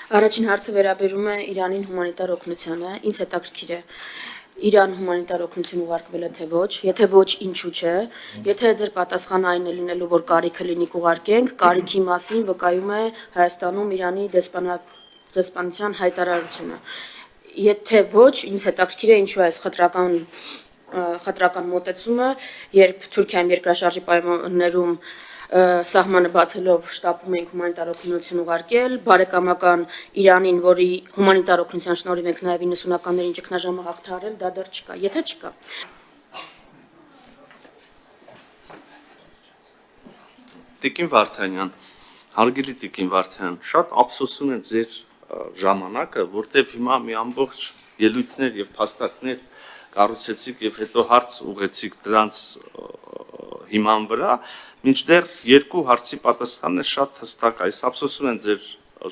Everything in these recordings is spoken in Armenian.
Առաջին հարցը վերաբերում է Իրանին հումանիտար օգնությանը, ինձ հետաքրքիր է Իրան հումանիտար օգնություն ուղարկվել է թե ոչ, եթե ոչ, ինչու՞ չէ, եթե ձեր պատասխանը այն է լինելու, որ կարիքը լինի կուղարկենք, կարիքի մասին վկայում է Հայաստանում Իրանի դեսպանության հայտարարությունը։ Եթե ոչ, ինձ հետաքրքիր է ինչու է այս խտրական մոտեցումը, երբ Թուրքիայում երկրաշարժի պայմաններում սահմանը բացելով շտապում ենք հումանիտար օգնություն ուղարկել, բարեկամական Իրանին, որի հումանիտար օգնության շնորհիվ ենք նաև 90-ականներին ճգնաժամը հաղթահարել, դա դեռ չկա, եթե չկա։ Տիկին Վարդանյան, հարգելի Տիկին Վարդանյան, շատ ափսոսում եմ ձեր ժամանակը, որտեղ հիմա մի ամբողջ ելույթներ եւ փաստարկներ կառուցեցիք եւ հետո հարց ուղեցիք դրանց հիման վրա, մինչդեռ երկու հարցի պատասխանն է շատ հստակ, այս ափսոսում եմ ձեր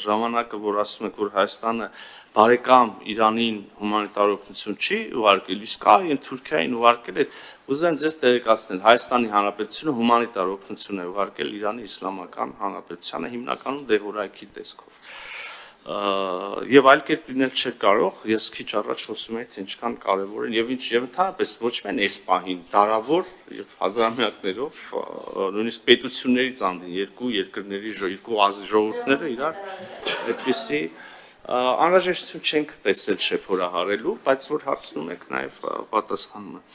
ժամանակը, որ ասում եք, որ Հայաստանը բարեկամ Իրանին հումանիտար օգնություն չի ուղարկել, իսկ այն Թուրքիային ուղարկել է, ուզում ձեզ տեղեկացնել, Հայաստանի Հանրապետությունը հումանիտար օգնություն է ուղարկել Իրանի Իսլամական Հանրապետությանը հիմնականում դեղորայքի տեսքով։ Եվ այլ կերպ լինել չէ կարող, ես քիչ առաջ խոսում էի, թե ինչքան կարևոր են եւ ընդհանրապես ոչ միայն այս պահին, դարավոր եւ հազարամյակներով նույնիսկ պետություններից անդին երկու երկրների երկու ժողովուրդները իրար այդպիսի անհրաժեշտություն չենք տեսել շեփորահարելու, բայց որ հարցնում եք նաեւ պատասխանում եմ։